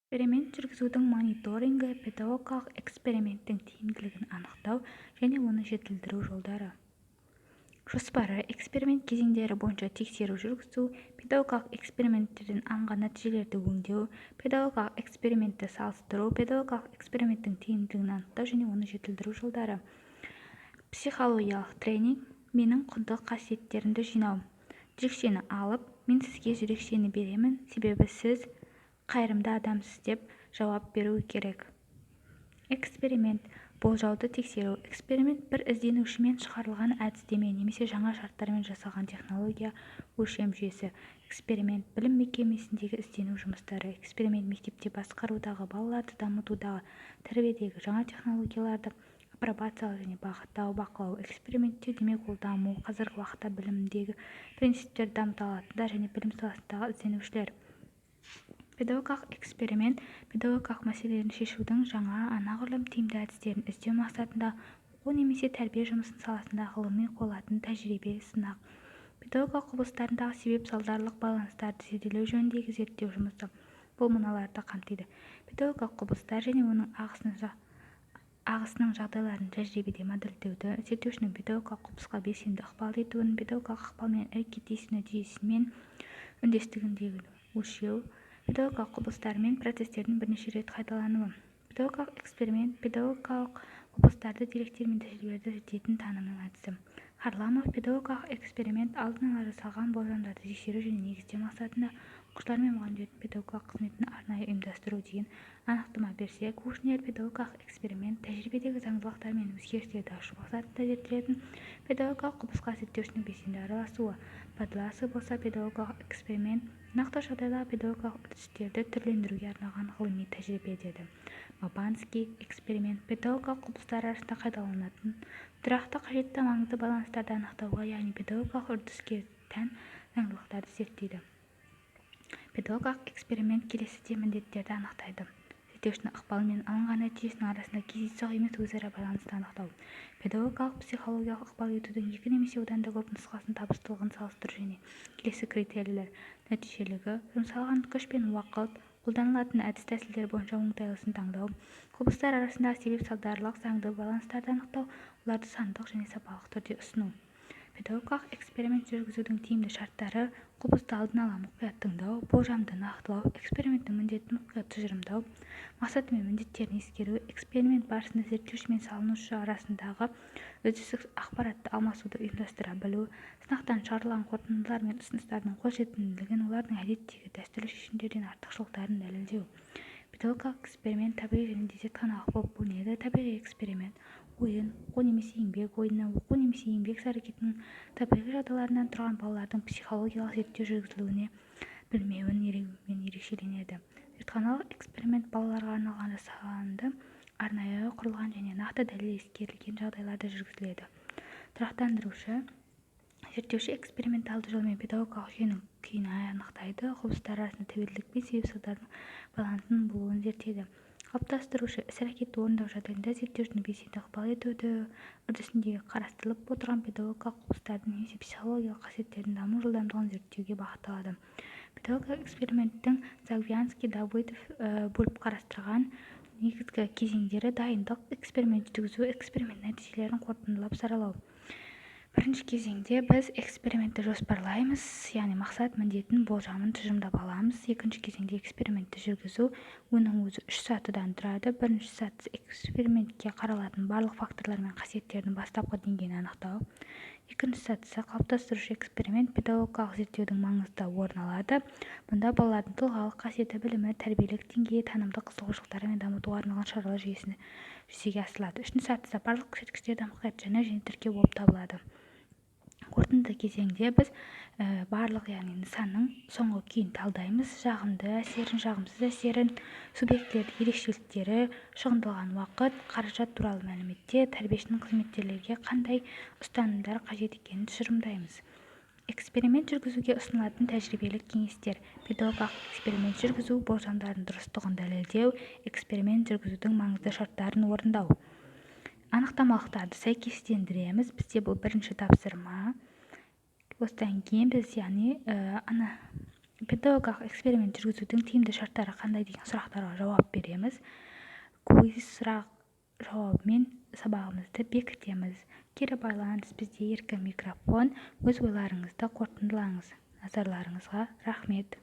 Эксперимент жүргізудің мониторингі педагогикалық эксперименттің тиімділігін анықтау және оны жетілдіру жолдары. Жоспары эксперимент кезеңдері бойынша тексеру жүргізу, педагогикалық эксперименттерден алынған нәтижелерді өңдеу, педагогикалық экспериментті салыстыру, педагогикалық эксперименттің тиімділігін анықтау және оны жетілдіру жолдары. Психологиялық тренинг. Менің құнды қасиеттерімді жинау. Жүрекшені алып, мен сізге жүрекшені беремін, себебі сіз қайырымды адамсыз деп жауап беру керек. Эксперимент. Болжауды тексеру. Эксперимент бір ізденушімен шығарылған әдістеме немесе жаңа шарттармен жасалған технология, өлшем жүйесі. Эксперимент. Білім мекемесіндегі іздену жұмыстары. Эксперимент. Мектепте басқарудағы, балаларды дамытудағы, тәрбиедегі жаңа технологияларды апробациялау және бағыттау, бақылау. Эксперименттеу демек ол даму. Қазіргі уақытта білімдегі принциптерді дамыта алатындар және білім саласындағы ізденушілер. Педагогикалық эксперимент педагогикалық мәселелерін шешудің жаңа, анағұрлым тиімді әдістерін іздеу мақсатында оқу немесе тәрбие жұмысын саласында ғылыми қойылатын тәжірибе сынақ. Педагогикалық құбылыстарындағы себеп-салдарлық байланыстарды зерделеу жөніндегі зерттеу жұмысы. Бұл мыналарды қамтиды: педагогикалық құбылыстар және оның ағысының жағдайларын тәжірибеде модельдеуді, зерттеушінің педагогикалық құбылысқа белсенді ықпал етуін, педагогикалық ықпал мен әрекеттесу нәтижесімен үндестігіндегі өлшеу, педагогикалық құбылыстар мен процестердің бірнеше рет қайталануы. Педагогикалық эксперимент педагогикалық құбылыстарды, деректер мен тәжірибелерді зерттейтін танымның әдісі. Харламов. Педагогикалық эксперимент алдын ала жасалған болжамдарды тексеру және негіздеу мақсатында оқушылар мен мұғалімдердің педагогикалық қызметін арнайы ұйымдастыру деген анықтама берсе, Кушнер. Педагогикалық эксперимент тәжірибедегі заңдылықтар мен өзгерістерді ашу мақсатында зерттелетін педагогикалық құбылысқа зерттеушінің белсенді араласуы. Подласов болса, педагогикалық эксперимент нақты жағдайдағы педагогикалық үрдістерді түрлендіруге арналған ғылыми тәжірибе деді. Бабанский. Эксперимент педагогикалық құбылыстар арасында қайталанатын тұрақты қажетті маңызды байланыстарды анықтауға, яғни педагогикалық үрдіске тән заңдылықтарды зерттейді. Педагогикалық эксперимент келесідей міндеттерді анықтайды: зерттеушінің ықпалымен алынған нәтижесінің арасында кездейсоқ емес өзара байланысты анықтау, педагогикалық психологиялық ықпал етудің екі немесе одан да көп нұсқасын табыстылығын салыстыру және келесі критерийлер: нәтижелігі, жұмсалған күш пен уақыт, қолданылатын әдіс-тәсілдер бойынша оңтайлысын таңдау, құбылыстар арасындағы себеп-салдарлық заңды байланыстарды анықтау, оларды сандық және сапалық түрде ұсыну. Педагогикалық эксперимент жүргізудің тиімді шарттары: құбылысты алдын ала мұқият тыңдау, болжамды нақтылау, эксперименттің міндетін мұқият тұжырымдау, мақсаты мен міндеттерін ескеру, эксперимент барысында зерттеуші мен салынушы арасындағы үздіксіз ақпаратты алмасуды ұйымдастыра білу, сынақтан шығарылған қорытындылар мен ұсыныстардың қолжетімділігін, олардың әдеттегі дәстүрлі шешімдерден артықшылықтарын дәлелдеу. Педагогикалық эксперимент табиғи және зертханалық болып бөлінеді. Табиғи эксперимент ойын, оқу немесе еңбек ойыны, оқу немесе еңбек іс-әрекетінің табиғи жағдайларынан тұрған балалардың психологиялық зерттеу жүргізілуіне білмеуімен ерекшеленеді. Зертханалық эксперимент балаларға арналған жасанды, арнайы құрылған және нақты дәлел ескерілген жағдайларда жүргізіледі. Тұрақтандырушы. Зерттеуші эксперименталды жолмен педагогикалық жүйенің күйін анықтайды, құбылыстар арасында тәуелділік пен себеп-салдардың байланысының болуын зерттейді. Қалыптастырушы. іс-әрекетті орындау жағдайында зерттеушінің белсенді ықпал етуді үрдісіндегі қарастырылып отырған педагогикалық құбылыстардың немесе психологиялық қасиеттердің даму жылдамдығын зерттеуге бағытталады. Педагогикалық эксперименттің Загвианский, Давыдов бөліп қарастырған негізгі кезеңдері: дайындық, эксперимент жүргізу, эксперимент нәтижелерін қорытындылап саралау. Бірінші кезеңде біз экспериментті жоспарлаймыз, яғни мақсат, міндетін, болжамын тұжырымдап аламыз. Екінші кезеңде экспериментті жүргізу. Оның өзі 3 сатыдан тұрады. Бірінші сатысы экспериментке қаралатын барлық факторлар мен қасиеттердің бастапқы деңгейін анықтау. Екінші сатысы қалыптастырушы эксперимент педагогикалық зерттеудің маңызында орын алады. Бұнда балалардың тұлғалық қасиеті, білімі, тәрбиелік деңгейі, танымдық қызығушылықтары мен дамытуға арналған шаралар жүйесіне жүзеге асырылады. Үшінші сатысы барлық көрсеткіштерді мұқият жинау және тіркеу болып табылады. Қорытынды кезеңде біз барлық, яғни нысанның соңғы күйін талдаймыз: жағымды әсерін, жағымсыз әсерін, субъектілердің ерекшеліктері, шығындалған уақыт, қаражат туралы мәліметтер, тәрбиешінің қызметкерлерге қандай ұстанымдар қажет екенін тұжырымдаймыз. Эксперимент жүргізуге ұсынылатын тәжірибелік кеңестер. Педагогикалық эксперимент жүргізу, болжамдардың дұрыстығын дәлелдеу, эксперимент жүргізудің маңызды шарттарын орындау. Анықтамалықтарды сәйкестендіреміз. Бізде бұл бірінші тапсырма. Осыдан кейін біз, яғни педагогикалық эксперимент жүргізудің тиімді шарттары қандай деген сұрақтарға жауап береміз. Квиз сұрақ жауабымен сабағымызды бекітеміз. Кері байланыс, бізде еркін микрофон. Өз ойларыңызды қорытындылаңыз. Назарларыңызға рахмет.